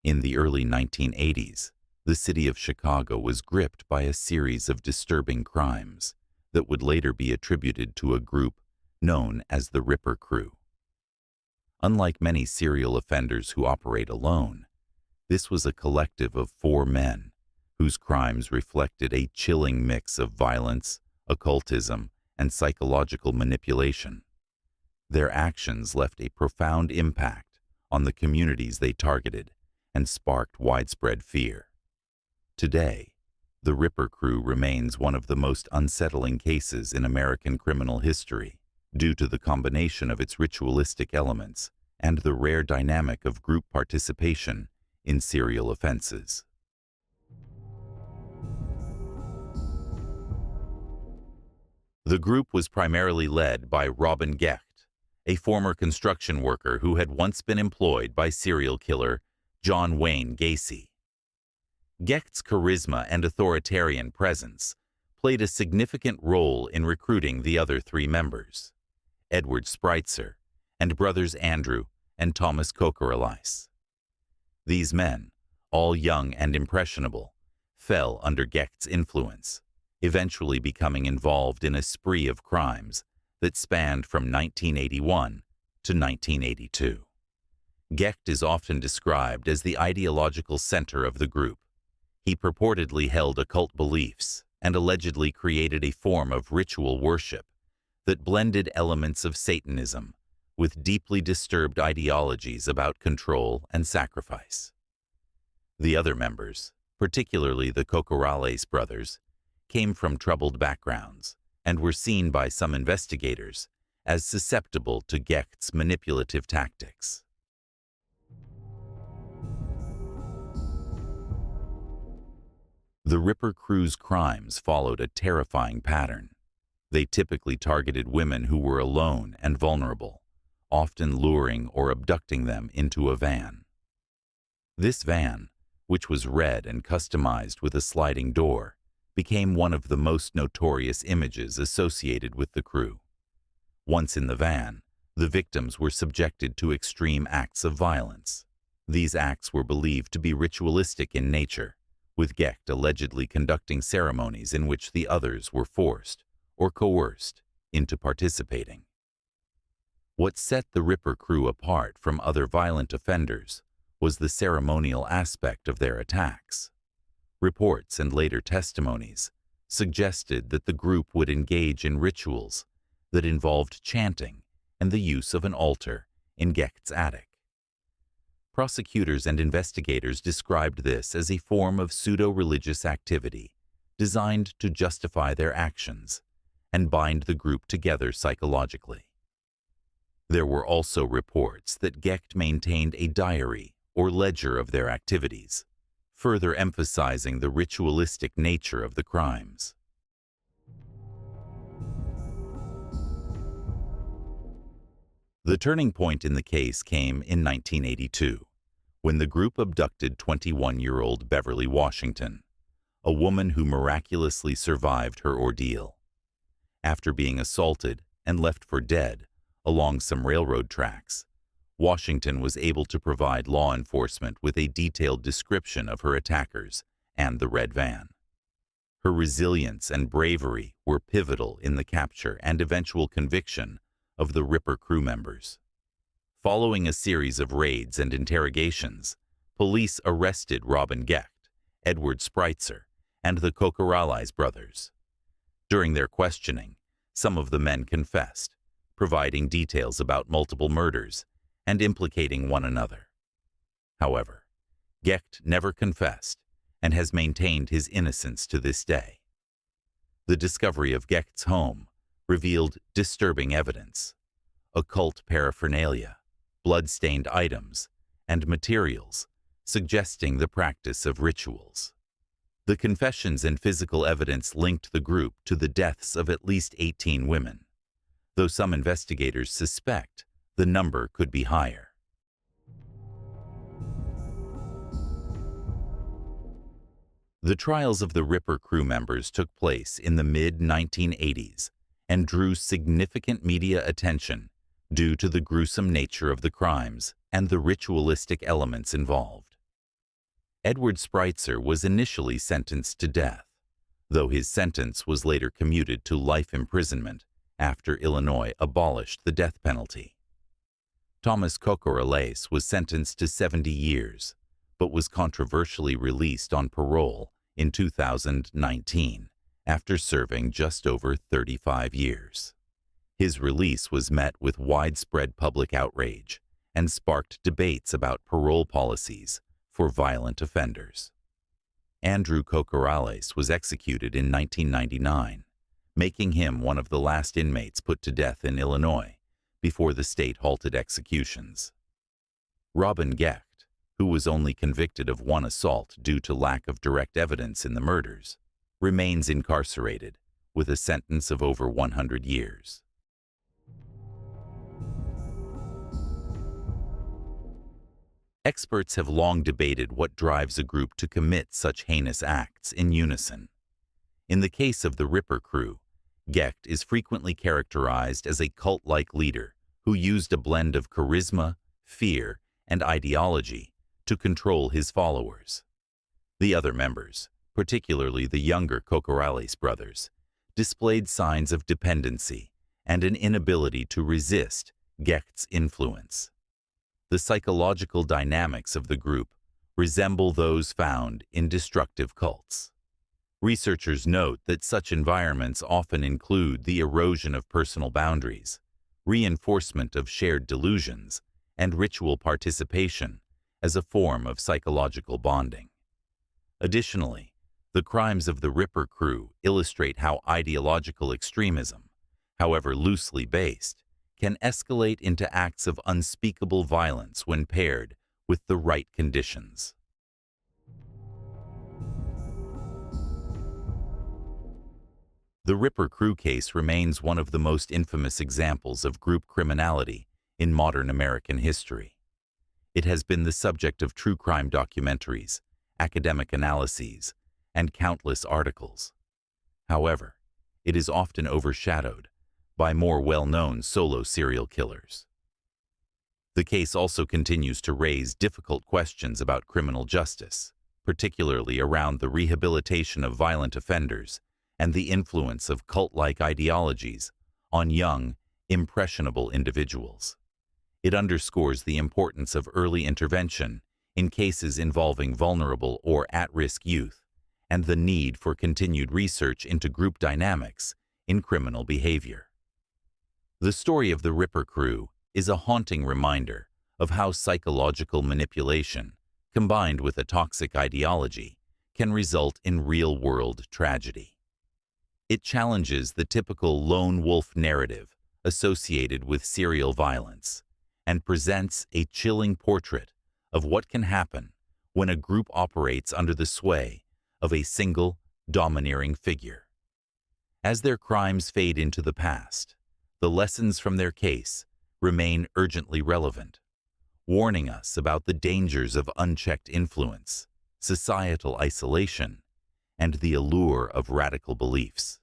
In the early 1980s, the city of Chicago was gripped by a series of disturbing crimes that would later be attributed to a group known as the Ripper Crew. Unlike many serial offenders who operate alone, this was a collective of 4 men whose crimes reflected a chilling mix of violence, occultism, and psychological manipulation. Their actions left a profound impact on the communities they targeted and sparked widespread fear. Today, the Ripper Crew remains one of the most unsettling cases in American criminal history due to the combination of its ritualistic elements and the rare dynamic of group participation in serial offenses. The group was primarily led by Robin Gecht, a former construction worker who had once been employed by serial killer John Wayne Gacy. Gecht's charisma and authoritarian presence played a significant role in recruiting the other 3 members, Edward Spreitzer and brothers Andrew and Thomas Kokoralais. These men, all young and impressionable, fell under Gecht's influence, eventually becoming involved in a spree of crimes that spanned from 1981 to 1982. Gecht is often described as the ideological center of the group. He purportedly held occult beliefs and allegedly created a form of ritual worship that blended elements of Satanism with deeply disturbed ideologies about control and sacrifice. The other members, particularly the Kokoralais brothers, came from troubled backgrounds and were seen by some investigators as susceptible to Gecht's manipulative tactics. The Ripper Crew's crimes followed a terrifying pattern. They typically targeted women who were alone and vulnerable, often luring or abducting them into a van. This van, which was red and customized with a sliding door, became one of the most notorious images associated with the crew. Once in the van, the victims were subjected to extreme acts of violence. These acts were believed to be ritualistic in nature, with Gecht allegedly conducting ceremonies in which the others were forced or coerced into participating. What set the Ripper Crew apart from other violent offenders was the ceremonial aspect of their attacks. Reports and later testimonies suggested that the group would engage in rituals that involved chanting and the use of an altar in Gecht's attic. Prosecutors and investigators described this as a form of pseudo-religious activity designed to justify their actions and bind the group together psychologically. There were also reports that Gecht maintained a diary or ledger of their activities, further emphasizing the ritualistic nature of the crimes. The turning point in the case came in 1982, when the group abducted 21-year-old Beverly Washington, a woman who miraculously survived her ordeal. After being assaulted and left for dead along some railroad tracks, Washington was able to provide law enforcement with a detailed description of her attackers and the red van. Her resilience and bravery were pivotal in the capture and eventual conviction of the Ripper Crew members. Following a series of raids and interrogations, police arrested Robin Gecht, Edward Spreitzer, and the Kokoralais brothers. During their questioning, some of the men confessed, providing details about multiple murders and implicating one another. However, Gecht never confessed and has maintained his innocence to this day. The discovery of Gecht's home revealed disturbing evidence: occult paraphernalia, blood-stained items, and materials suggesting the practice of rituals. The confessions and physical evidence linked the group to the deaths of at least 18 women, though some investigators suspect the number could be higher. The trials of the Ripper Crew members took place in the mid-1980s and drew significant media attention due to the gruesome nature of the crimes and the ritualistic elements involved. Edward Spreitzer was initially sentenced to death, though his sentence was later commuted to life imprisonment after Illinois abolished the death penalty. Thomas Kokoraleis was sentenced to 70 years, but was controversially released on parole in 2019 after serving just over 35 years. His release was met with widespread public outrage and sparked debates about parole policies for violent offenders. Andrew Kokoraleis was executed in 1999, making him one of the last inmates put to death in Illinois before the state halted executions. Robin Gecht, who was only convicted of one assault due to lack of direct evidence in the murders, remains incarcerated with a sentence of over 100 years. Experts have long debated what drives a group to commit such heinous acts in unison. In the case of the Ripper crew, Gecht is frequently characterized as a cult-like leader who used a blend of charisma, fear, and ideology to control his followers. The other members, particularly the younger Kokoraleis brothers, displayed signs of dependency and an inability to resist Gecht's influence. The psychological dynamics of the group resemble those found in destructive cults. Researchers note that such environments often include the erosion of personal boundaries, reinforcement of shared delusions, and ritual participation as a form of psychological bonding. Additionally, the crimes of the Ripper crew illustrate how ideological extremism, however loosely based, can escalate into acts of unspeakable violence when paired with the right conditions. The Ripper crew case remains one of the most infamous examples of group criminality in modern American history. It has been the subject of true crime documentaries, academic analyses, and countless articles. However, it is often overshadowed by more well-known solo serial killers. The case also continues to raise difficult questions about criminal justice, particularly around the rehabilitation of violent offenders and the influence of cult-like ideologies on young, impressionable individuals. It underscores the importance of early intervention in cases involving vulnerable or at-risk youth and the need for continued research into group dynamics in criminal behavior. The story of the Ripper crew is a haunting reminder of how psychological manipulation, combined with a toxic ideology, can result in real-world tragedy. It challenges the typical lone wolf narrative associated with serial violence and presents a chilling portrait of what can happen when a group operates under the sway of a single, domineering figure. As their crimes fade into the past, the lessons from their case remain urgently relevant, warning us about the dangers of unchecked influence, societal isolation, and the allure of radical beliefs.